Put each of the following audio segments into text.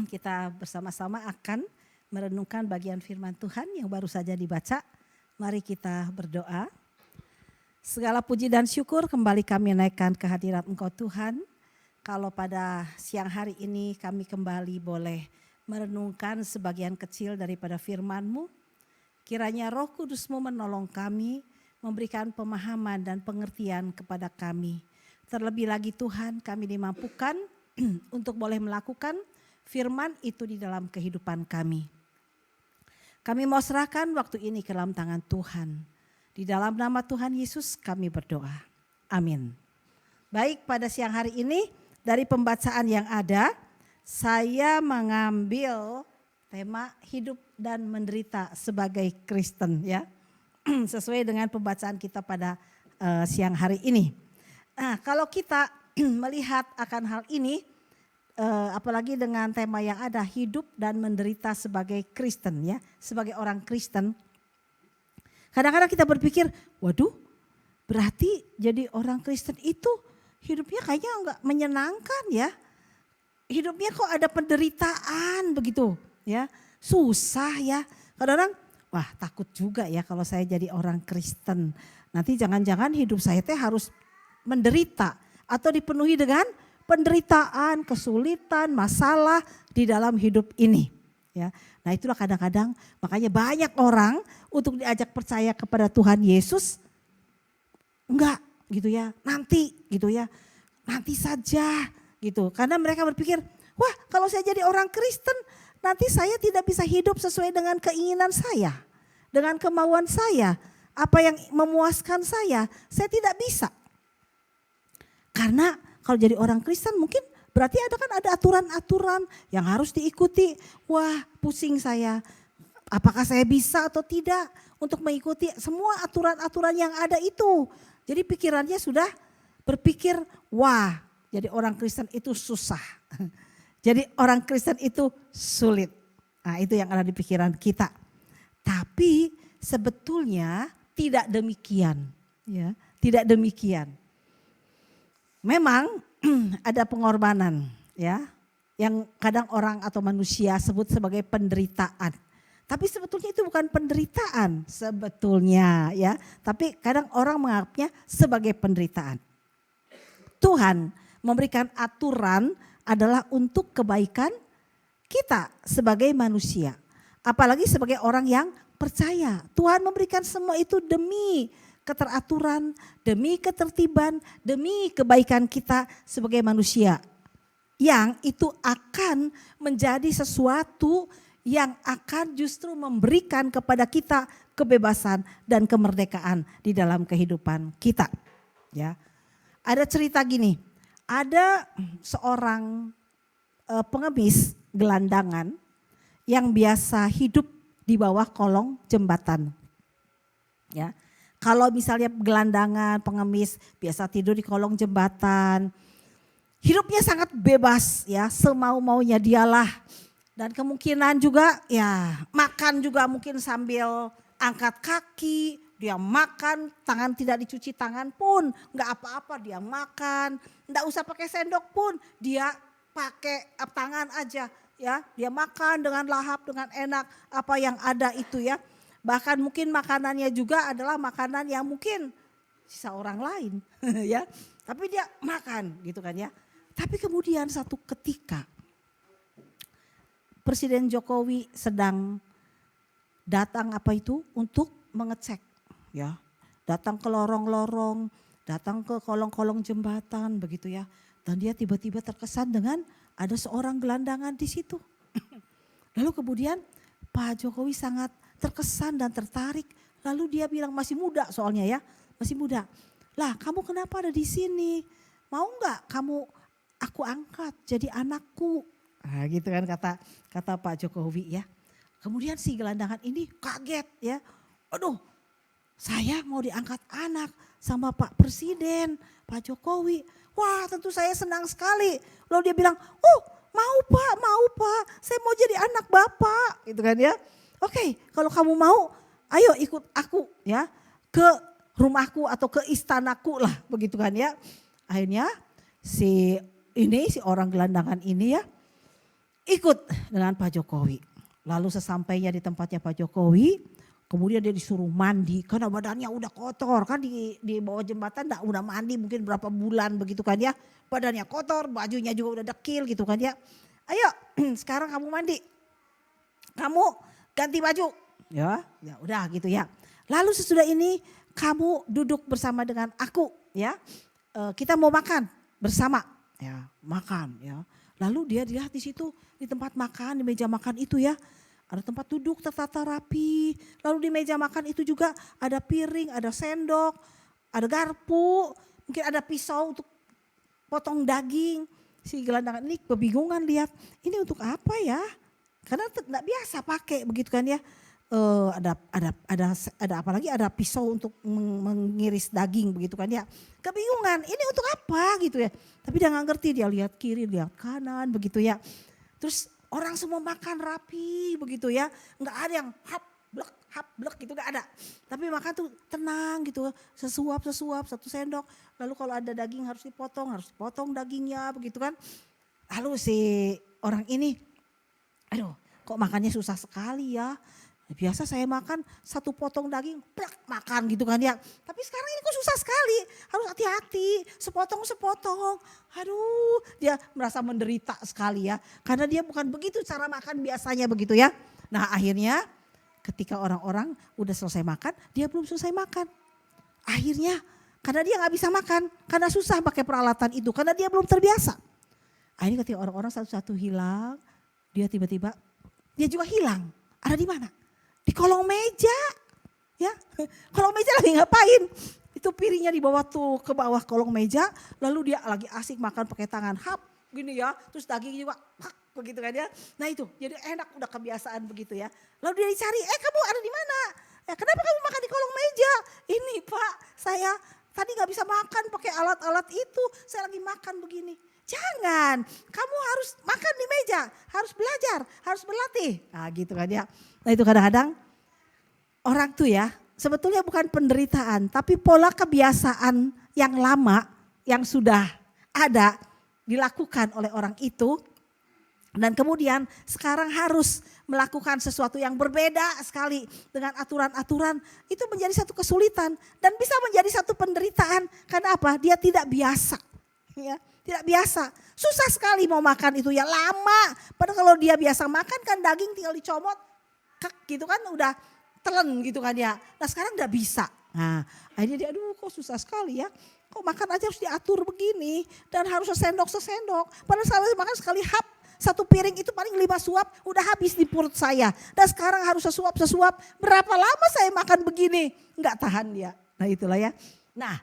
Kita bersama-sama akan merenungkan bagian firman Tuhan yang baru saja dibaca. Mari kita berdoa. Segala puji dan syukur kembali kami naikkan ke hadirat Engkau Tuhan. Kalau pada siang hari ini kami kembali boleh merenungkan sebagian kecil daripada firman-Mu. Kiranya Roh Kudus-Mu menolong kami, memberikan pemahaman dan pengertian kepada kami. Terlebih lagi Tuhan, kami dimampukan untuk boleh melakukan firman itu di dalam kehidupan kami. Kami mau serahkan waktu ini ke dalam tangan Tuhan. Di dalam nama Tuhan Yesus kami berdoa. Amin. Baik, pada siang hari ini dari pembacaan yang ada, saya mengambil tema hidup dan menderita sebagai Kristen, ya. Sesuai dengan pembacaan kita pada siang hari ini. Nah, kalau kita melihat akan hal ini, apalagi dengan tema yang ada hidup dan menderita sebagai Kristen, ya, sebagai orang Kristen. Kadang-kadang kita berpikir, waduh, berarti jadi orang Kristen itu hidupnya kayaknya enggak menyenangkan, ya. Hidupnya kok ada penderitaan begitu, ya. Susah, ya. Kadang-kadang, wah, takut juga ya kalau saya jadi orang Kristen. Nanti jangan-jangan hidup saya teh harus menderita atau dipenuhi dengan penderitaan, kesulitan, masalah di dalam hidup ini. Ya, nah itulah kadang-kadang makanya banyak orang untuk diajak percaya kepada Tuhan Yesus, enggak gitu ya, nanti gitu ya, nanti saja gitu. Karena mereka berpikir, wah kalau saya jadi orang Kristen nanti saya tidak bisa hidup sesuai dengan keinginan saya, dengan kemauan saya, apa yang memuaskan saya tidak bisa. Karena kalau jadi orang Kristen mungkin berarti ada aturan-aturan yang harus diikuti. Wah, pusing saya. Apakah saya bisa atau tidak untuk mengikuti semua aturan-aturan yang ada itu. Jadi pikirannya sudah berpikir, wah, jadi orang Kristen itu susah. Jadi orang Kristen itu sulit. Nah, itu yang ada di pikiran kita. Tapi sebetulnya tidak demikian, ya. Tidak demikian. Memang ada pengorbanan, ya, yang kadang orang atau manusia sebut sebagai penderitaan. Tapi sebetulnya itu bukan penderitaan sebetulnya, ya. Tapi kadang orang menganggapnya sebagai penderitaan. Tuhan memberikan aturan adalah untuk kebaikan kita sebagai manusia. Apalagi sebagai orang yang percaya. Tuhan memberikan semua itu demi keteraturan, demi ketertiban, demi kebaikan kita sebagai manusia. Yang itu akan menjadi sesuatu yang akan justru memberikan kepada kita kebebasan dan kemerdekaan di dalam kehidupan kita. Ya, ada cerita gini, ada seorang pengemis gelandangan yang biasa hidup di bawah kolong jembatan. Ya. Kalau misalnya gelandangan, pengemis biasa tidur di kolong jembatan. Hidupnya sangat bebas, ya, semau-maunya dialah. Dan kemungkinan juga ya makan juga mungkin sambil angkat kaki. Dia makan, tangan tidak dicuci tangan pun enggak apa-apa, dia makan. Enggak usah pakai sendok pun, dia pakai tangan aja, ya. Dia makan dengan lahap, dengan enak apa yang ada itu, ya. Bahkan mungkin makanannya juga adalah makanan yang mungkin sisa orang lain, ya. Tapi dia makan gitu kan, ya. Tapi kemudian satu ketika Presiden Jokowi sedang datang untuk mengecek, ya. Datang ke lorong-lorong, datang ke kolong-kolong jembatan begitu, ya. Dan dia tiba-tiba terkesan dengan ada seorang gelandangan di situ. Lalu kemudian Pak Jokowi sangat terkesan dan tertarik. Lalu dia bilang, masih muda soalnya, ya, masih muda. Lah, kamu kenapa ada di sini? Mau nggak aku angkat jadi anakku? Nah, gitu kan kata Pak Jokowi, ya. Kemudian si gelandangan ini kaget, ya. Aduh, saya mau diangkat anak sama Pak Presiden, Pak Jokowi. Wah, tentu saya senang sekali. Lalu dia bilang, oh mau Pak, saya mau jadi anak Bapak, gitu kan, ya. Oke, kalau kamu mau, ayo ikut aku, ya, ke rumahku atau ke istanaku lah, begitu kan, ya. Akhirnya si orang gelandangan ini, ya, ikut dengan Pak Jokowi. Lalu sesampainya di tempatnya Pak Jokowi, kemudian dia disuruh mandi karena badannya udah kotor kan, di bawah jembatan udah mandi mungkin berapa bulan begitu kan ya. Badannya kotor, bajunya juga udah dekil gitu kan ya. Ayo sekarang kamu mandi, kamu ganti baju ya udah gitu ya. Lalu sesudah ini kamu duduk bersama dengan aku ya, kita mau makan bersama ya, makan ya. Lalu dia dilihat di situ di tempat makan, di meja makan itu ya, ada tempat duduk tertata rapi. Lalu di meja makan itu juga ada piring, ada sendok, ada garpu, mungkin ada pisau untuk potong daging. Si gelandangan ini kebingungan lihat, ini untuk apa ya? Karena tidak biasa pakai begitu kan ya. Ada apalagi ada pisau untuk mengiris daging begitu kan ya. Kebingungan, ini untuk apa gitu ya. Tapi dia nggak ngerti, dia lihat kiri, lihat kanan begitu ya. Terus orang semua makan rapi begitu ya. Nggak ada yang hap blek gitu, nggak ada. Tapi makan tuh tenang gitu, sesuap satu sendok. Lalu kalau ada daging harus dipotong dagingnya begitu kan. Lalu si orang ini, aduh kok makannya susah sekali ya. Biasa saya makan satu potong daging, plak makan gitu kan ya. Tapi sekarang ini kok susah sekali, harus hati-hati, sepotong. Aduh, dia merasa menderita sekali ya. Karena dia bukan begitu cara makan biasanya begitu ya. Nah akhirnya ketika orang-orang udah selesai makan, dia belum selesai makan. Akhirnya karena dia gak bisa makan, karena susah pakai peralatan itu, karena dia belum terbiasa. Akhirnya ketika orang-orang satu-satu hilang, dia tiba-tiba, dia juga hilang. Ada di mana? Di kolong meja, ya. Kolong meja lagi ngapain? Itu piringnya dibawa tuh ke bawah kolong meja, lalu dia lagi asik makan pakai tangan, hap gini ya. Terus daging juga, hap begitu kan ya. Nah itu, jadi enak udah kebiasaan begitu ya. Lalu dia dicari, kamu ada di mana? Kenapa kamu makan di kolong meja? Ini Pak, saya tadi gak bisa makan pakai alat-alat itu, saya lagi makan begini. Jangan, kamu harus makan di meja, harus belajar, harus berlatih. Nah gitu kan ya. Nah itu kadang-kadang orang tuh ya sebetulnya bukan penderitaan, tapi pola kebiasaan yang lama yang sudah ada dilakukan oleh orang itu. Dan kemudian sekarang harus melakukan sesuatu yang berbeda sekali dengan aturan-aturan, itu menjadi satu kesulitan dan bisa menjadi satu penderitaan. Karena apa? Dia tidak biasa. Ya, tidak biasa, susah sekali mau makan itu ya, lama. Padahal kalau dia biasa makan kan daging tinggal dicomot, gitu kan udah telan gitu kan ya. Nah sekarang udah bisa. Nah akhirnya dia aduh kok susah sekali ya. Kok makan aja harus diatur begini dan harus sesendok. Padahal saya makan sekali hap, satu piring itu paling 5 suap udah habis di perut saya. Dan sekarang harus sesuap. Berapa lama saya makan begini? Enggak tahan dia. Nah itulah ya. Nah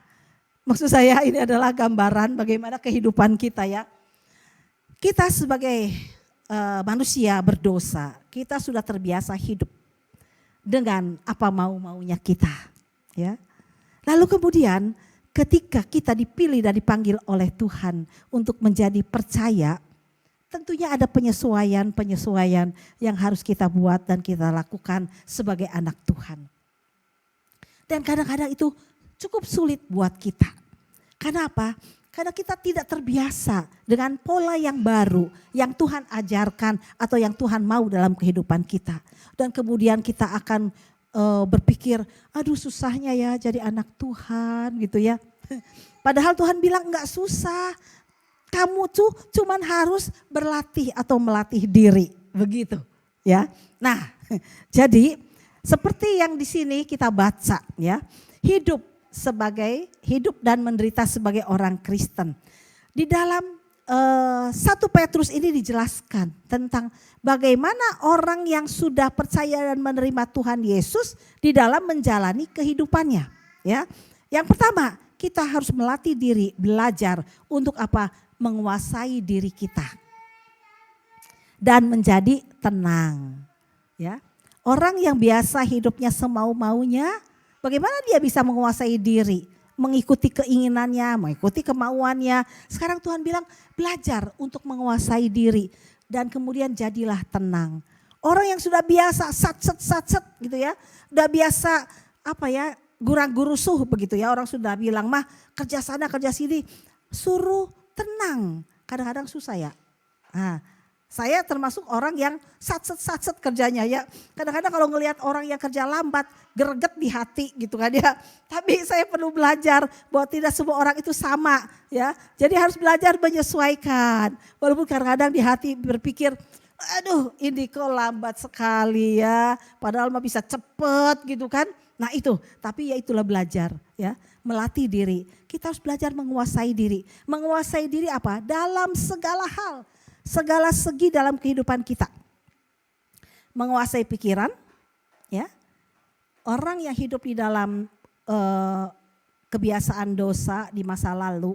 maksud saya ini adalah gambaran bagaimana kehidupan kita ya. Kita sebagai manusia berdosa, kita sudah terbiasa hidup dengan apa mau-maunya kita. Ya. Lalu kemudian ketika kita dipilih dan dipanggil oleh Tuhan untuk menjadi percaya, tentunya ada penyesuaian yang harus kita buat dan kita lakukan sebagai anak Tuhan. Dan kadang-kadang itu cukup sulit buat kita. Karena apa? Karena kita tidak terbiasa dengan pola yang baru yang Tuhan ajarkan atau yang Tuhan mau dalam kehidupan kita. Dan kemudian kita akan berpikir, aduh susahnya ya jadi anak Tuhan gitu ya. Padahal Tuhan bilang enggak susah. Kamu tuh cuman harus berlatih atau melatih diri, begitu ya. Nah, jadi seperti yang di sini kita baca ya, hidup dan menderita sebagai orang Kristen. Di dalam 1 Petrus ini dijelaskan tentang bagaimana orang yang sudah percaya dan menerima Tuhan Yesus di dalam menjalani kehidupannya. Ya, yang pertama kita harus melatih diri, belajar untuk apa? Menguasai diri kita dan menjadi tenang. Ya, orang yang biasa hidupnya semau-maunya, bagaimana dia bisa menguasai diri, mengikuti keinginannya, mengikuti kemauannya. Sekarang Tuhan bilang belajar untuk menguasai diri dan kemudian jadilah tenang. Orang yang sudah biasa satset gitu ya, udah biasa apa ya, gurang-gurusuh begitu ya. Orang sudah bilang mah kerja sana kerja sini, suruh tenang. Kadang-kadang susah ya. Nah, Saya termasuk orang yang satset kerjanya ya. Kadang-kadang kalau ngelihat orang yang kerja lambat, greget di hati gitu kan ya. Tapi saya perlu belajar bahwa tidak semua orang itu sama ya. Jadi harus belajar menyesuaikan. Walaupun kadang-kadang di hati berpikir, aduh ini kok lambat sekali ya. Padahal mah bisa cepet gitu kan. Nah itu, tapi ya itulah belajar ya. Melatih diri. Kita harus belajar menguasai diri. Menguasai diri apa? Dalam segala hal. Segala segi dalam kehidupan kita. Menguasai pikiran, ya. Orang yang hidup di dalam kebiasaan dosa di masa lalu,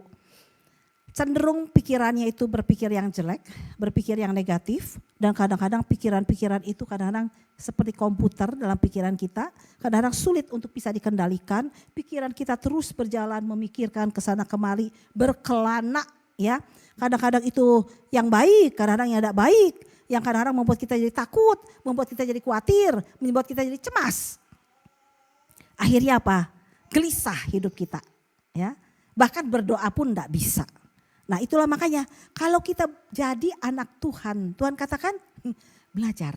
cenderung pikirannya itu berpikir yang jelek, berpikir yang negatif, dan kadang-kadang pikiran-pikiran itu kadang-kadang seperti komputer dalam pikiran kita, kadang-kadang sulit untuk bisa dikendalikan, pikiran kita terus berjalan memikirkan kesana kemari, berkelana ya. Kadang-kadang itu yang baik, kadang-kadang yang tidak baik, yang kadang-kadang membuat kita jadi takut, membuat kita jadi khawatir, membuat kita jadi cemas. Akhirnya apa? Gelisah hidup kita, ya. Bahkan berdoa pun tidak bisa. Nah itulah makanya kalau kita jadi anak Tuhan, Tuhan katakan belajar.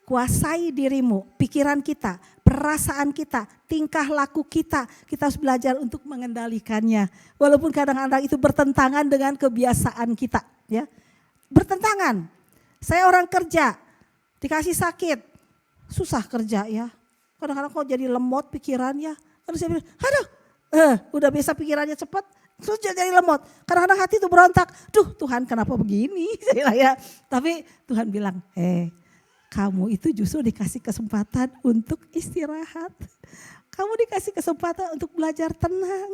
Kuasai dirimu, pikiran kita, perasaan kita, tingkah laku kita. Kita harus belajar untuk mengendalikannya. Walaupun kadang-kadang itu bertentangan dengan kebiasaan kita. Ya, bertentangan. Saya orang kerja, dikasih sakit, susah kerja ya. Kadang-kadang kok jadi lemot pikirannya. Kadang saya bilang, aduh, udah biasa pikirannya cepat. Terus jadi lemot. Kadang-kadang hati itu berontak. Duh Tuhan kenapa begini? Ya. Tapi Tuhan bilang, kamu itu justru dikasih kesempatan untuk istirahat. Kamu dikasih kesempatan untuk belajar tenang.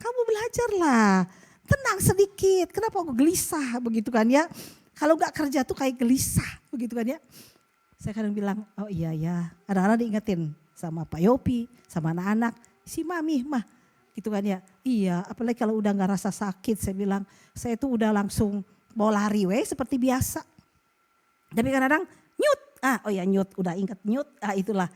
Kamu belajarlah. Tenang sedikit. Kenapa aku gelisah begitu kan ya. Kalau gak kerja tuh kayak gelisah begitu kan ya. Saya kadang bilang, oh iya ya. Kadang-kadang diingetin sama Pak Yopi, sama anak-anak. Si Mami mah gitu kan ya. Iya apalagi kalau udah gak rasa sakit saya bilang. Saya tuh udah langsung mau lari seperti biasa. Tapi kadang-kadang nyut. Oh ya nyut, udah ingat nyut, itulah.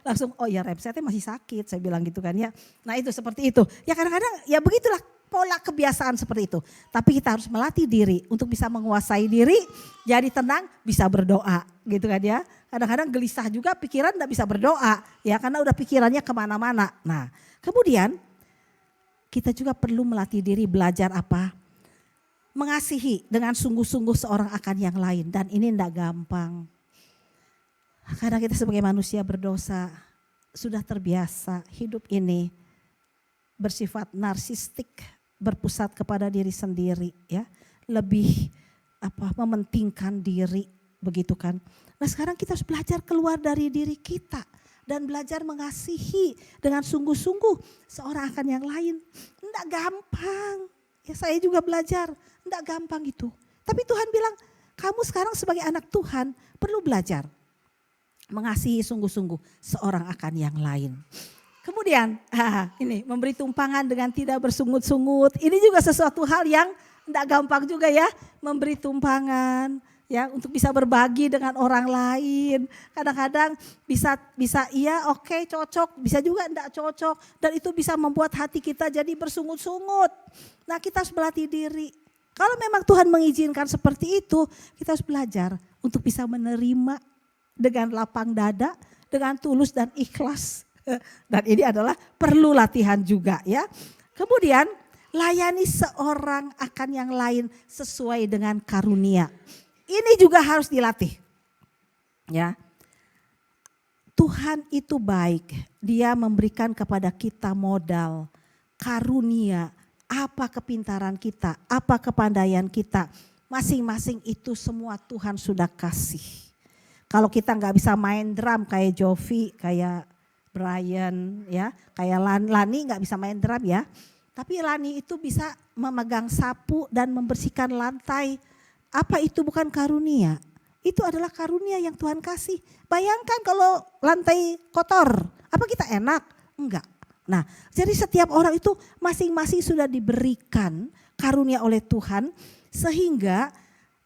Langsung oh ya Rem, saya masih sakit, saya bilang gitu kan ya. Nah itu seperti itu. Ya kadang-kadang ya begitulah pola kebiasaan seperti itu. Tapi kita harus melatih diri untuk bisa menguasai diri, jadi tenang, bisa berdoa gitu kan ya. Kadang-kadang gelisah juga pikiran gak bisa berdoa ya karena udah pikirannya kemana-mana. Nah kemudian kita juga perlu melatih diri belajar apa? Mengasihi dengan sungguh-sungguh seorang akan yang lain dan ini enggak gampang. Karena kita sebagai manusia berdosa sudah terbiasa hidup ini bersifat narsistik, berpusat kepada diri sendiri ya, lebih mementingkan diri begitu kan. Nah sekarang kita harus belajar keluar dari diri kita dan belajar mengasihi dengan sungguh-sungguh seorang akan yang lain. Enggak gampang. Ya saya juga belajar, enggak gampang itu. Tapi Tuhan bilang, kamu sekarang sebagai anak Tuhan perlu belajar mengasihi sungguh-sungguh seorang akan yang lain. Kemudian ini memberi tumpangan dengan tidak bersungut-sungut. Ini juga sesuatu hal yang enggak gampang juga ya, memberi tumpangan ya untuk bisa berbagi dengan orang lain. Kadang-kadang bisa iya oke, cocok, bisa juga enggak cocok dan itu bisa membuat hati kita jadi bersungut-sungut. Nah, kita harus melatih diri. Kalau memang Tuhan mengizinkan seperti itu, kita harus belajar untuk bisa menerima dengan lapang dada, dengan tulus dan ikhlas. Dan ini adalah perlu latihan juga ya. Kemudian layani seorang akan yang lain sesuai dengan karunia. Ini juga harus dilatih. Ya. Tuhan itu baik. Dia memberikan kepada kita modal, karunia, apa kepintaran kita, apa kepandaian kita. Masing-masing itu semua Tuhan sudah kasih. Kalau kita nggak bisa main drum kayak Jovi, kayak Brian, ya, kayak Lani nggak bisa main drum ya. Tapi Lani itu bisa memegang sapu dan membersihkan lantai. Apa itu bukan karunia? Itu adalah karunia yang Tuhan kasih. Bayangkan kalau lantai kotor, apa kita enak? Enggak. Nah, jadi setiap orang itu masing-masing sudah diberikan karunia oleh Tuhan sehingga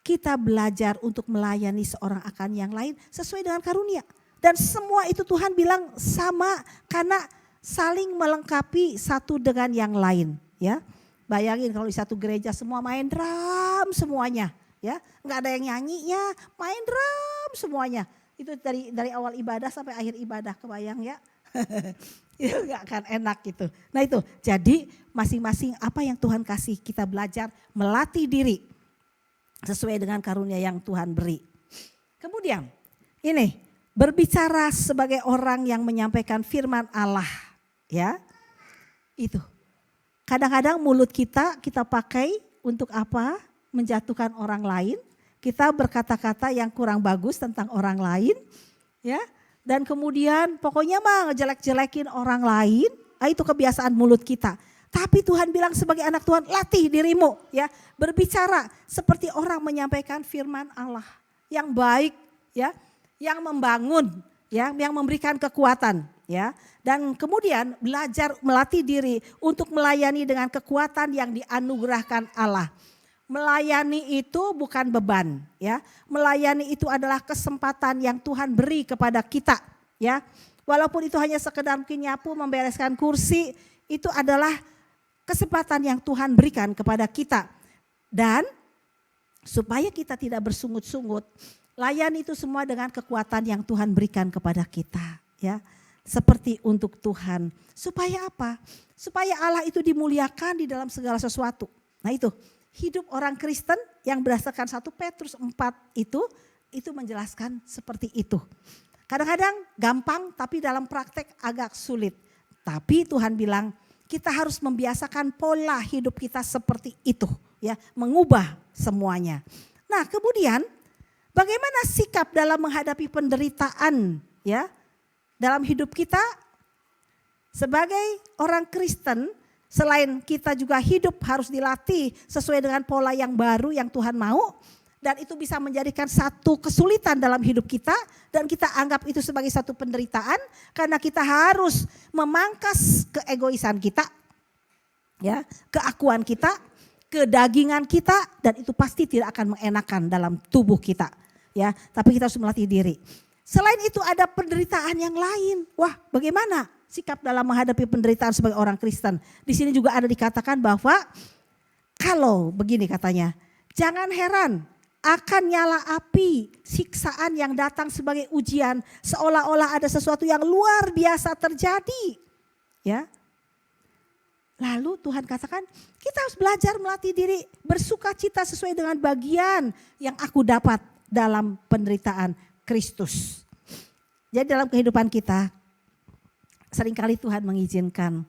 kita belajar untuk melayani seorang akan yang lain sesuai dengan karunia. Dan semua itu Tuhan bilang sama karena saling melengkapi satu dengan yang lain. Ya, bayangin kalau di satu gereja semua main drum semuanya. ya, nggak ada yang nyanyinya, main drum semuanya. Itu dari awal ibadah sampai akhir ibadah, kebayang ya? Itu nggak akan enak gitu. Nah itu, jadi masing-masing apa yang Tuhan kasih kita belajar melatih diri sesuai dengan karunia yang Tuhan beri. Kemudian ini berbicara sebagai orang yang menyampaikan firman Allah, ya. Itu. Kadang-kadang mulut kita pakai untuk apa? Menjatuhkan orang lain. Kita berkata-kata yang kurang bagus tentang orang lain, ya. Dan kemudian pokoknya mah ngejelek-jelekin orang lain. Itu kebiasaan mulut kita. Tapi Tuhan bilang sebagai anak Tuhan, latih dirimu, ya, berbicara seperti orang menyampaikan firman Allah yang baik, ya, yang membangun, ya, yang memberikan kekuatan, ya. Dan kemudian belajar melatih diri untuk melayani dengan kekuatan yang dianugerahkan Allah. Melayani itu bukan beban, ya. Melayani itu adalah kesempatan yang Tuhan beri kepada kita, ya. Walaupun itu hanya sekedar mungkin nyapu, membereskan kursi, itu adalah kesempatan yang Tuhan berikan kepada kita. Dan supaya kita tidak bersungut-sungut, layani itu semua dengan kekuatan yang Tuhan berikan kepada kita, ya. Seperti untuk Tuhan. Supaya apa? Supaya Allah itu dimuliakan di dalam segala sesuatu. Nah itu, hidup orang Kristen yang berdasarkan 1 Petrus 4 itu menjelaskan seperti itu. Kadang-kadang gampang tapi dalam praktek agak sulit. Tapi Tuhan bilang kita harus membiasakan pola hidup kita seperti itu, ya, mengubah semuanya. Nah, kemudian bagaimana sikap dalam menghadapi penderitaan, ya, dalam hidup kita sebagai orang Kristen? Selain kita juga hidup harus dilatih sesuai dengan pola yang baru yang Tuhan mau. Dan itu bisa menjadikan satu kesulitan dalam hidup kita. Dan kita anggap itu sebagai satu penderitaan. Karena kita harus memangkas keegoisan kita. Ya, keakuan kita, kedagingan kita. Dan itu pasti tidak akan mengenakan dalam tubuh kita. Ya, tapi kita harus melatih diri. Selain itu ada penderitaan yang lain. Wah, bagaimana sikap dalam menghadapi penderitaan sebagai orang Kristen? Di sini juga ada dikatakan bahwa kalau begini katanya, jangan heran akan nyala api siksaan yang datang sebagai ujian, seolah-olah ada sesuatu yang luar biasa terjadi. Ya. Lalu Tuhan katakan, kita harus belajar melatih diri bersukacita sesuai dengan bagian yang aku dapat dalam penderitaan Kristus. Jadi dalam kehidupan kita seringkali Tuhan mengizinkan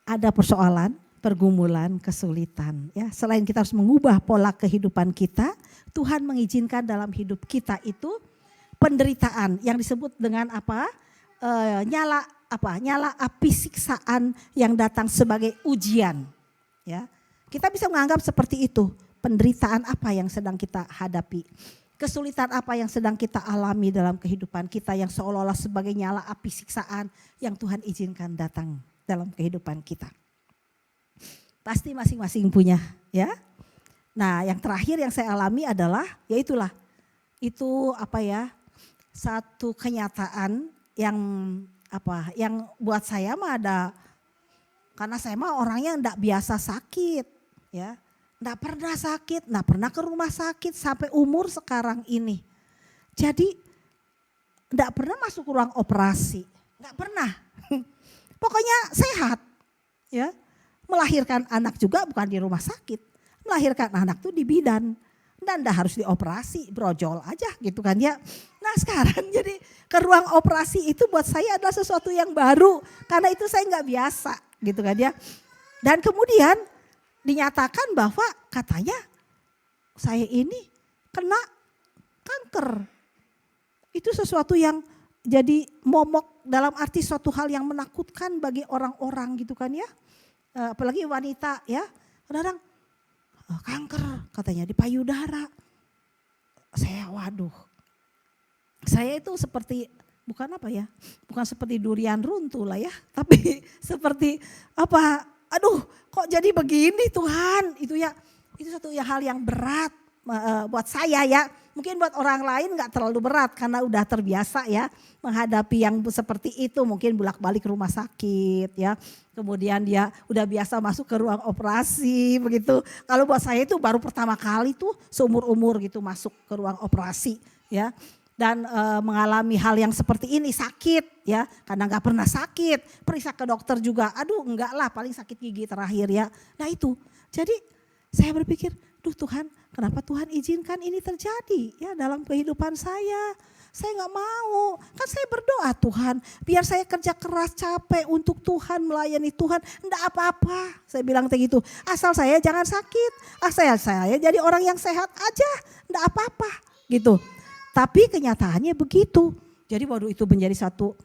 ada persoalan, pergumulan, kesulitan. Ya, selain kita harus mengubah pola kehidupan kita, Tuhan mengizinkan dalam hidup kita itu penderitaan yang disebut dengan apa? Nyala api siksaan yang datang sebagai ujian. Ya, kita bisa menganggap seperti itu, penderitaan apa yang sedang kita hadapi. Kesulitan apa yang sedang kita alami dalam kehidupan kita yang seolah-olah sebagai nyala api siksaan yang Tuhan izinkan datang dalam kehidupan kita. Pasti masing-masing punya, ya. Nah, yang terakhir yang saya alami adalah yaitulah itu satu kenyataan yang buat saya mah ada, karena saya mah orangnya enggak biasa sakit, ya. Enggak pernah sakit, enggak pernah ke rumah sakit sampai umur sekarang ini. Jadi enggak pernah masuk ruang operasi, enggak pernah. Pokoknya sehat, ya. Melahirkan anak juga bukan di rumah sakit, melahirkan anak tuh di bidan. Dan enggak harus dioperasi, brojol aja gitu kan ya. Nah sekarang jadi ke ruang operasi itu buat saya adalah sesuatu yang baru. Karena itu saya enggak biasa gitu kan ya. Dan kemudian dinyatakan bahwa katanya saya ini kena kanker. Itu sesuatu yang jadi momok dalam arti suatu hal yang menakutkan bagi orang-orang gitu kan ya. Apalagi wanita ya. Kadang-kadang kanker katanya di payudara. Saya waduh. Saya itu seperti bukan seperti durian runtuh lah ya. Tapi seperti aduh kok jadi begini Tuhan, itu satu hal yang berat buat saya ya. Mungkin buat orang lain gak terlalu berat karena udah terbiasa ya menghadapi yang seperti itu. Mungkin bolak-balik rumah sakit ya. Kemudian dia udah biasa masuk ke ruang operasi begitu. Kalau buat saya itu baru pertama kali tuh seumur-umur gitu masuk ke ruang operasi ya. Dan mengalami hal yang seperti ini sakit ya. Karena gak pernah sakit. Periksa ke dokter juga, aduh enggak lah paling sakit gigi terakhir ya. Nah itu, jadi saya berpikir, duh Tuhan, kenapa Tuhan izinkan ini terjadi ya dalam kehidupan saya. Saya gak mau, kan saya berdoa Tuhan, biar saya kerja keras capek untuk Tuhan, melayani Tuhan, enggak apa-apa. Saya bilang kayak gitu, asal saya jangan sakit, asal saya jadi orang yang sehat aja, enggak apa-apa gitu. Tapi kenyataannya begitu. Jadi waktu itu menjadi satu,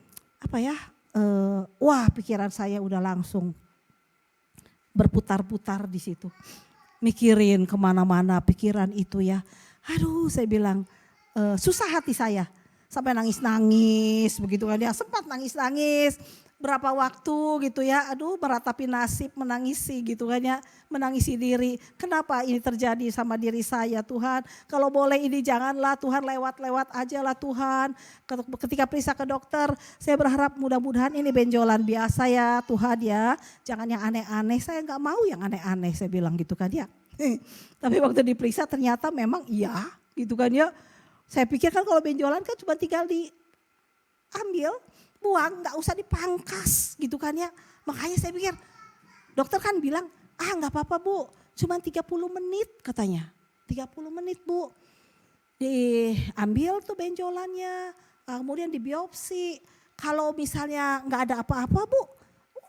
wah pikiran saya udah langsung berputar-putar di situ. Mikirin kemana-mana pikiran itu ya. Aduh saya bilang susah hati saya. Sampai nangis-nangis begitu kan ya. Sempat nangis-nangis berapa waktu gitu ya. Aduh meratapi nasib menangisi gitu kan ya. Menangisi diri. Kenapa ini terjadi sama diri saya Tuhan. Kalau boleh ini janganlah Tuhan, lewat-lewat aja lah Tuhan. Ketika periksa ke dokter saya berharap mudah-mudahan ini benjolan biasa ya Tuhan ya. Jangan yang aneh-aneh, saya gak mau yang aneh-aneh saya bilang gitu kan ya. Tapi waktu diperiksa ternyata memang iya gitu kan ya. Saya pikir kan kalau benjolan kan cuma tinggal diambil, buang, gak usah dipangkas gitu kan ya. Makanya saya pikir dokter kan bilang, gak apa-apa Bu, cuma 30 menit katanya. 30 menit Bu, diambil tuh benjolannya, kemudian dibiopsi. Kalau misalnya gak ada apa-apa Bu,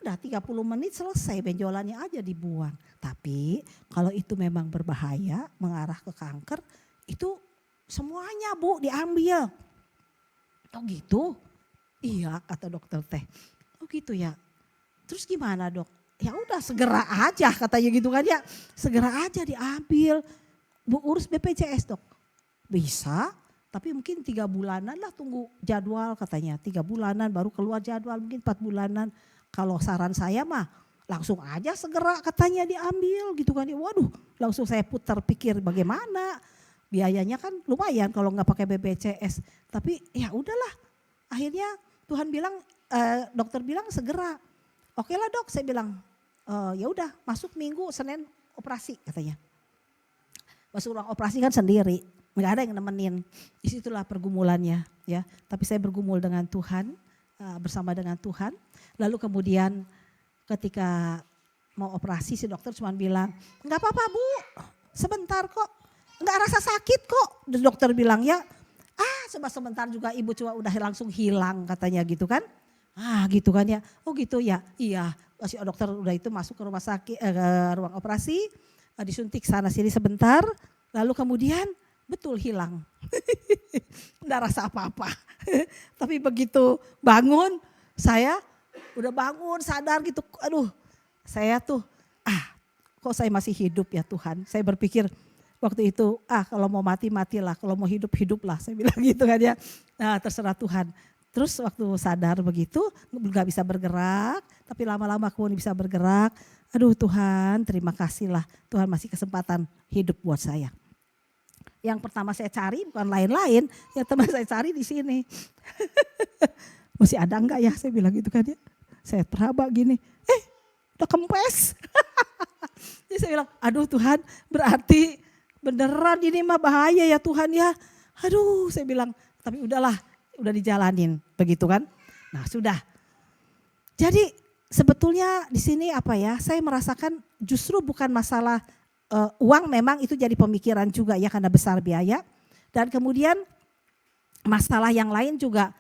udah 30 menit selesai benjolannya aja dibuang. Tapi kalau itu memang berbahaya, mengarah ke kanker, itu semuanya Bu diambil. Oh gitu? Iya kata dokter teh. Oh gitu ya. Terus gimana dok? Ya udah segera aja katanya gitu kan ya. Segera aja diambil. Bu urus BPJS dok. Bisa tapi mungkin 3 bulanan lah tunggu jadwal katanya. 3 bulanan baru keluar jadwal, mungkin 4 bulanan. Kalau saran saya mah langsung aja segera katanya diambil gitu kan. Waduh langsung saya putar pikir bagaimana. Biayanya kan lumayan kalau nggak pakai BPJS. Tapi ya udahlah. Akhirnya Tuhan bilang, dokter bilang segera. Oke lah dok, saya bilang ya udah masuk minggu Senin operasi katanya. Masuk ruang operasi kan sendiri, nggak ada yang nemenin. Disitulah pergumulannya ya. Tapi saya bergumul dengan Tuhan, bersama dengan Tuhan. Lalu kemudian ketika mau operasi si dokter cuma bilang, nggak apa-apa Bu, sebentar kok. Enggak rasa sakit kok, dokter bilang ya. Coba sebentar juga ibu coba udah langsung hilang katanya gitu kan. Gitu kan ya. Oh gitu ya. Iya, si dokter udah itu masuk ke rumah sakit, ke ruang operasi, disuntik sana sini sebentar, lalu kemudian betul hilang. Enggak rasa apa-apa. Tapi begitu bangun, saya udah bangun sadar gitu. Aduh, saya tuh kok saya masih hidup ya Tuhan. Saya berpikir waktu itu, kalau mau mati matilah, kalau mau hidup hiduplah, saya bilang gitu kan ya. Nah terserah Tuhan. Terus waktu sadar begitu, gak bisa bergerak, tapi lama-lama kemudian bisa bergerak. Aduh Tuhan, terima kasih lah, Tuhan masih kesempatan hidup buat saya. Yang pertama saya cari bukan lain-lain, yang teman saya cari di sini. Masih ada enggak ya, saya bilang gitu kan ya. Saya teraba gini, udah kempes. Jadi saya bilang, aduh Tuhan, berarti beneran ini mah bahaya ya Tuhan ya. Aduh saya bilang, tapi udahlah, udah dijalanin begitu kan. Nah sudah. Jadi sebetulnya di sini saya merasakan justru bukan masalah uang, memang itu jadi pemikiran juga ya karena besar biaya. Dan kemudian masalah yang lain juga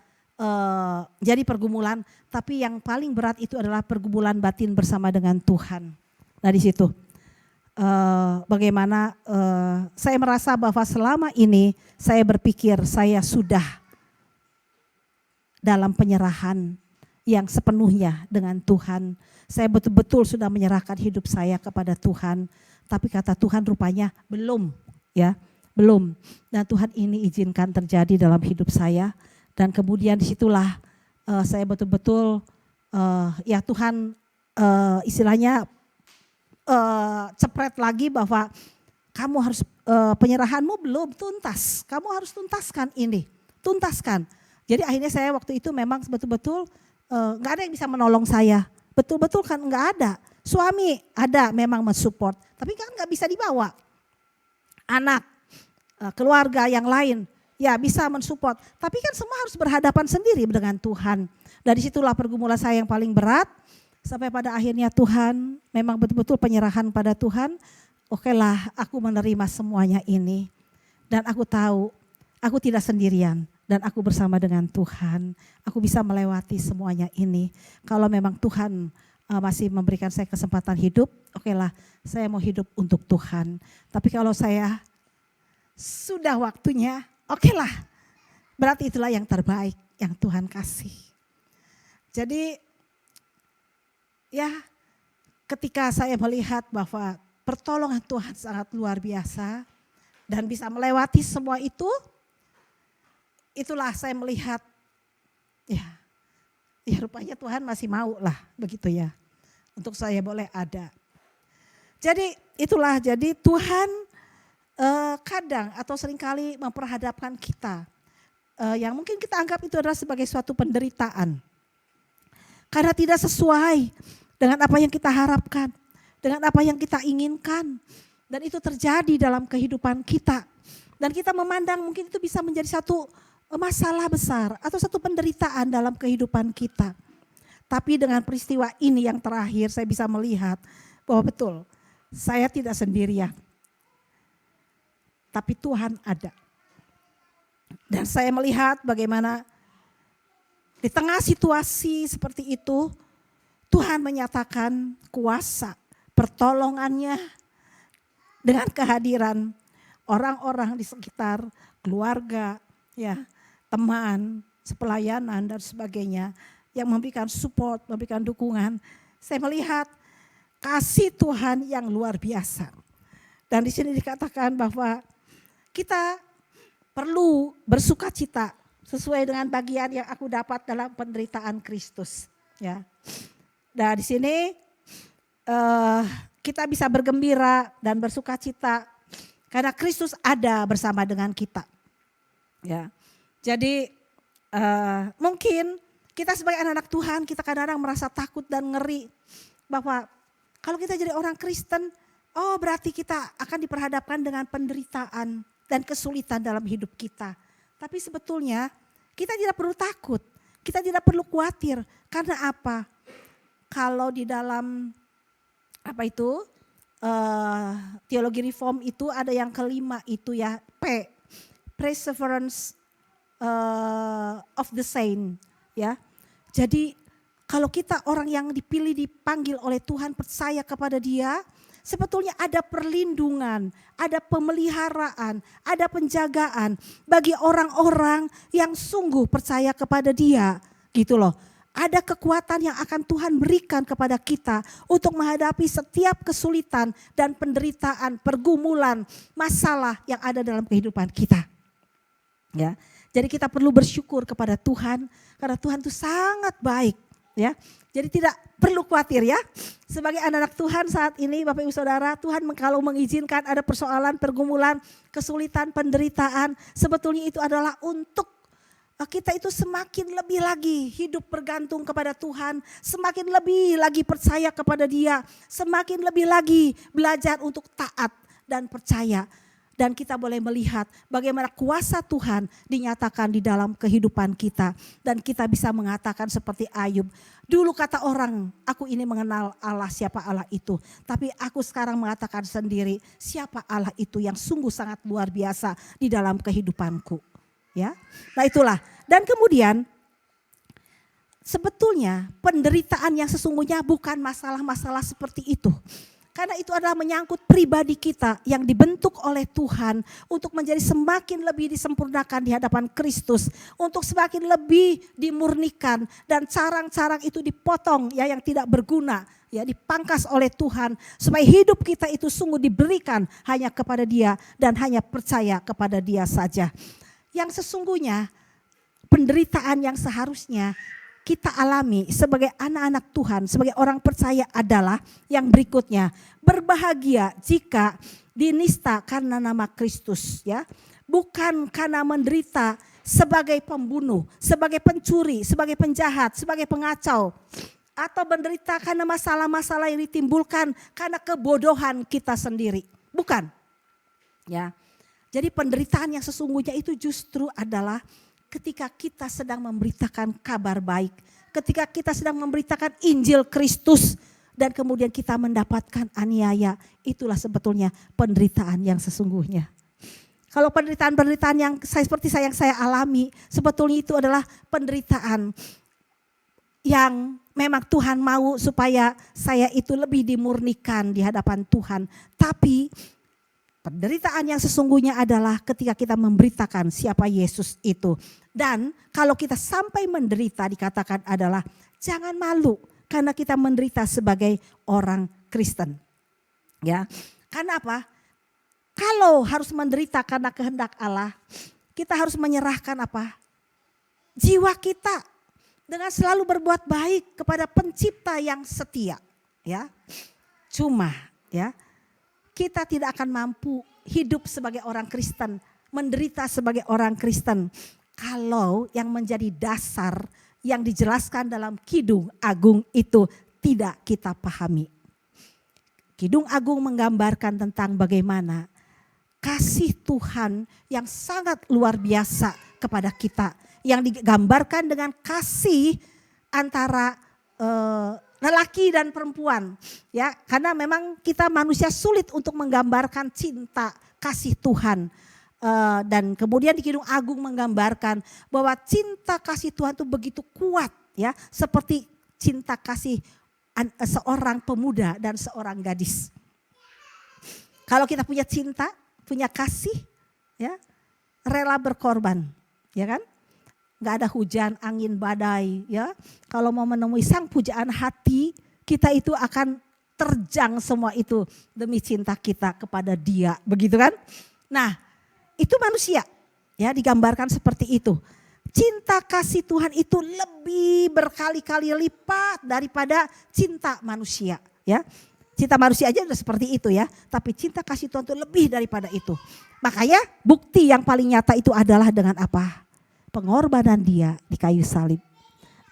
jadi pergumulan. Tapi yang paling berat itu adalah pergumulan batin bersama dengan Tuhan. Nah di situ. Bagaimana saya merasa bahwa selama ini saya berpikir saya sudah dalam penyerahan yang sepenuhnya dengan Tuhan. Saya betul-betul sudah menyerahkan hidup saya kepada Tuhan. Tapi kata Tuhan rupanya belum ya, belum. Dan Tuhan ini izinkan terjadi dalam hidup saya. Dan kemudian disitulah saya betul-betul ya Tuhan istilahnya cepret lagi bahwa kamu harus penyerahanmu belum tuntas. Kamu harus tuntaskan ini, tuntaskan. Jadi akhirnya saya waktu itu memang betul-betul nggak ada yang bisa menolong saya. Betul-betul kan nggak ada. Suami ada memang mensupport, tapi kan nggak bisa dibawa. Anak, keluarga yang lain ya bisa mensupport. Tapi kan semua harus berhadapan sendiri dengan Tuhan. Dari situlah pergumulan saya yang paling berat. Sampai pada akhirnya Tuhan memang betul-betul penyerahan pada Tuhan. Okelah, aku menerima semuanya ini. Dan aku tahu aku tidak sendirian. Dan aku bersama dengan Tuhan. Aku bisa melewati semuanya ini. Kalau memang Tuhan masih memberikan saya kesempatan hidup. Okelah, saya mau hidup untuk Tuhan. Tapi kalau saya sudah waktunya, okelah. Berarti itulah yang terbaik yang Tuhan kasih. Jadi ya ketika saya melihat bahwa pertolongan Tuhan sangat luar biasa dan bisa melewati semua itu, itulah saya melihat ya rupanya Tuhan masih mau lah begitu ya untuk saya boleh ada. Jadi itulah, jadi Tuhan kadang atau seringkali memperhadapkan kita yang mungkin kita anggap itu adalah sebagai suatu penderitaan. Karena tidak sesuai dengan apa yang kita harapkan, dengan apa yang kita inginkan. Dan itu terjadi dalam kehidupan kita. Dan kita memandang mungkin itu bisa menjadi satu masalah besar atau satu penderitaan dalam kehidupan kita. Tapi dengan peristiwa ini yang terakhir saya bisa melihat bahwa betul saya tidak sendirian. Tapi Tuhan ada. Dan saya melihat bagaimana di tengah situasi seperti itu, Tuhan menyatakan kuasa pertolongannya dengan kehadiran orang-orang di sekitar, keluarga, ya, teman, sepelayanan dan sebagainya yang memberikan support, memberikan dukungan. Saya melihat kasih Tuhan yang luar biasa. Dan di sini dikatakan bahwa kita perlu bersukacita sesuai dengan bagian yang aku dapat dalam penderitaan Kristus, ya. Dan di sini kita bisa bergembira dan bersukacita karena Kristus ada bersama dengan kita, ya. Jadi mungkin kita sebagai anak-anak Tuhan kita kadang-kadang merasa takut dan ngeri bahwa kalau kita jadi orang Kristen, oh berarti kita akan diperhadapkan dengan penderitaan dan kesulitan dalam hidup kita. Tapi sebetulnya kita tidak perlu takut, kita tidak perlu khawatir. Karena apa? Kalau di dalam teologi reform itu ada yang kelima itu ya, P, perseverance of the saint, ya. Jadi kalau kita orang yang dipilih, dipanggil oleh Tuhan, percaya kepada Dia, sebetulnya ada perlindungan, ada pemeliharaan, ada penjagaan bagi orang-orang yang sungguh percaya kepada Dia, gitu loh. Ada kekuatan yang akan Tuhan berikan kepada kita untuk menghadapi setiap kesulitan dan penderitaan, pergumulan, masalah yang ada dalam kehidupan kita. Ya, jadi kita perlu bersyukur kepada Tuhan karena Tuhan itu sangat baik, ya. Jadi tidak perlu khawatir ya. Sebagai anak-anak Tuhan saat ini Bapak Ibu Saudara, Tuhan kalau mengizinkan ada persoalan, pergumulan, kesulitan, penderitaan, sebetulnya itu adalah untuk kita itu semakin lebih lagi hidup bergantung kepada Tuhan, semakin lebih lagi percaya kepada Dia, semakin lebih lagi belajar untuk taat dan percaya. Dan kita boleh melihat bagaimana kuasa Tuhan dinyatakan di dalam kehidupan kita. Dan kita bisa mengatakan seperti Ayub. Dulu kata orang, aku ini mengenal Allah, siapa Allah itu. Tapi aku sekarang mengatakan sendiri, siapa Allah itu yang sungguh sangat luar biasa di dalam kehidupanku. Ya, nah itulah. Dan kemudian sebetulnya penderitaan yang sesungguhnya bukan masalah-masalah seperti itu. Karena itu adalah menyangkut pribadi kita yang dibentuk oleh Tuhan untuk menjadi semakin lebih disempurnakan di hadapan Kristus. Untuk semakin lebih dimurnikan dan carang-carang itu dipotong ya yang tidak berguna. Ya, dipangkas oleh Tuhan supaya hidup kita itu sungguh diberikan hanya kepada Dia dan hanya percaya kepada Dia saja. Yang sesungguhnya penderitaan yang seharusnya kita alami sebagai anak-anak Tuhan, sebagai orang percaya adalah yang berikutnya. Berbahagia jika dinista karena nama Kristus, ya. Bukan karena menderita sebagai pembunuh, sebagai pencuri, sebagai penjahat, sebagai pengacau, atau menderita karena masalah-masalah yang ditimbulkan karena kebodohan kita sendiri. Bukan. Ya. Jadi penderitaan yang sesungguhnya itu justru adalah ketika kita sedang memberitakan kabar baik, ketika kita sedang memberitakan Injil Kristus dan kemudian kita mendapatkan aniaya, itulah sebetulnya penderitaan yang sesungguhnya. Kalau penderitaan-penderitaan yang seperti yang saya alami, sebetulnya itu adalah penderitaan yang memang Tuhan mau supaya saya itu lebih dimurnikan di hadapan Tuhan. Tapi penderitaan yang sesungguhnya adalah ketika kita memberitakan siapa Yesus itu. Dan kalau kita sampai menderita dikatakan adalah jangan malu karena kita menderita sebagai orang Kristen. Ya. Karena apa? Kalau harus menderita karena kehendak Allah, kita harus menyerahkan apa? Jiwa kita dengan selalu berbuat baik kepada Pencipta yang setia, ya. Cuma, ya, kita tidak akan mampu hidup sebagai orang Kristen, menderita sebagai orang Kristen, kalau yang menjadi dasar yang dijelaskan dalam Kidung Agung itu tidak kita pahami. Kidung Agung menggambarkan tentang bagaimana kasih Tuhan yang sangat luar biasa kepada kita, yang digambarkan dengan kasih antara lelaki dan perempuan, ya, karena memang kita manusia sulit untuk menggambarkan cinta kasih Tuhan. Dan kemudian di Kidung Agung menggambarkan bahwa cinta kasih Tuhan itu begitu kuat, ya, seperti cinta kasih seorang pemuda dan seorang gadis. Kalau kita punya cinta, punya kasih, ya, rela berkorban, ya kan? Gak ada hujan, angin, badai, ya. Kalau mau menemui sang pujaan hati, kita itu akan terjang semua itu demi cinta kita kepada Dia, begitu kan? Nah, itu manusia, ya, digambarkan seperti itu. Cinta kasih Tuhan itu lebih berkali-kali lipat daripada cinta manusia, ya. Cinta manusia aja udah seperti itu, ya, tapi cinta kasih Tuhan itu lebih daripada itu. Makanya bukti yang paling nyata itu adalah dengan apa? Pengorbanan Dia di kayu salib.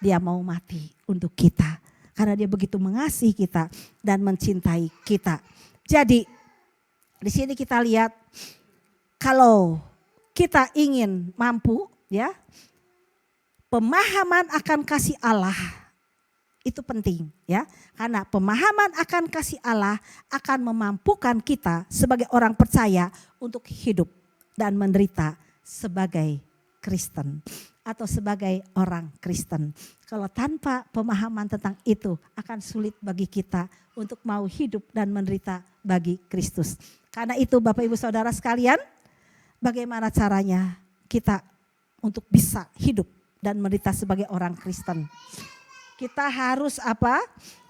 Dia mau mati untuk kita karena Dia begitu mengasihi kita dan mencintai kita. Jadi di sini kita lihat kalau kita ingin mampu, ya, pemahaman akan kasih Allah itu penting, ya, karena pemahaman akan kasih Allah akan memampukan kita sebagai orang percaya untuk hidup dan menderita sebagai Kristen atau sebagai orang Kristen. Kalau tanpa pemahaman tentang itu akan sulit bagi kita untuk mau hidup dan menderita bagi Kristus. Karena itu Bapak Ibu Saudara sekalian, bagaimana caranya kita untuk bisa hidup dan menderita sebagai orang Kristen? Kita harus apa?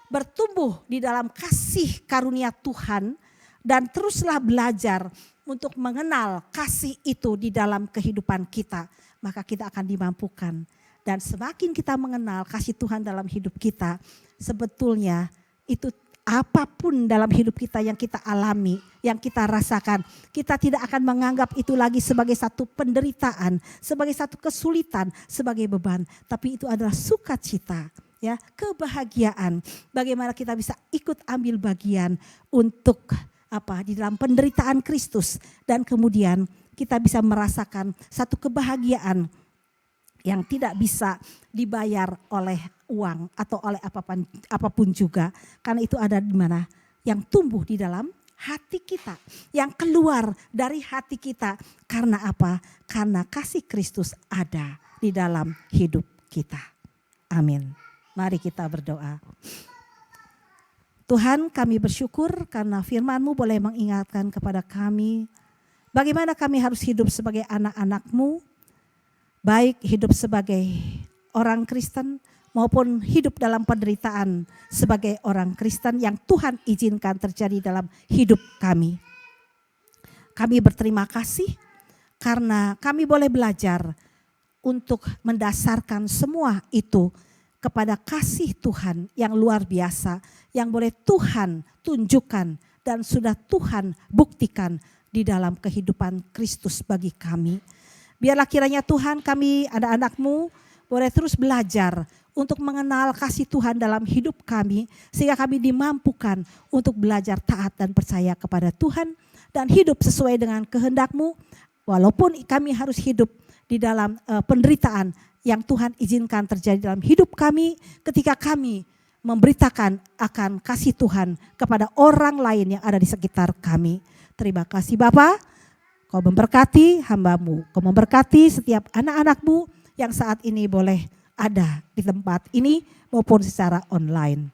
Bertumbuh di dalam kasih karunia Tuhan dan teruslah belajar untuk mengenal kasih itu di dalam kehidupan kita. Maka kita akan dimampukan. Dan semakin kita mengenal kasih Tuhan dalam hidup kita, sebetulnya itu apapun dalam hidup kita yang kita alami, yang kita rasakan, kita tidak akan menganggap itu lagi sebagai satu penderitaan, sebagai satu kesulitan, sebagai beban. Tapi itu adalah sukacita, ya, kebahagiaan. Bagaimana kita bisa ikut ambil bagian untuk apa di dalam penderitaan Kristus dan kemudian kita bisa merasakan satu kebahagiaan yang tidak bisa dibayar oleh uang atau oleh apapun juga, karena itu ada di mana yang tumbuh di dalam hati kita, yang keluar dari hati kita. Karena apa? Karena kasih Kristus ada di dalam hidup kita. Amin. Mari kita berdoa. Tuhan, kami bersyukur karena firman-Mu boleh mengingatkan kepada kami bagaimana kami harus hidup sebagai anak-anak-Mu, baik hidup sebagai orang Kristen maupun hidup dalam penderitaan sebagai orang Kristen yang Tuhan izinkan terjadi dalam hidup kami. Kami berterima kasih karena kami boleh belajar untuk mendasarkan semua itu kepada kasih Tuhan yang luar biasa, yang boleh Tuhan tunjukkan dan sudah Tuhan buktikan di dalam kehidupan Kristus bagi kami. Biarlah kiranya Tuhan, kami anak-anak-Mu boleh terus belajar untuk mengenal kasih Tuhan dalam hidup kami, sehingga kami dimampukan untuk belajar taat dan percaya kepada Tuhan dan hidup sesuai dengan kehendak-Mu, walaupun kami harus hidup di dalam penderitaan yang Tuhan izinkan terjadi dalam hidup kami ketika kami memberitakan akan kasih Tuhan kepada orang lain yang ada di sekitar kami. Terima kasih Bapa, Kau memberkati hamba-Mu, Kau memberkati setiap anak-anak-Mu yang saat ini boleh ada di tempat ini maupun secara online.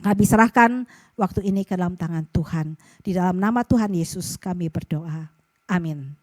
Kami serahkan waktu ini ke dalam tangan Tuhan. Di dalam nama Tuhan Yesus kami berdoa. Amin.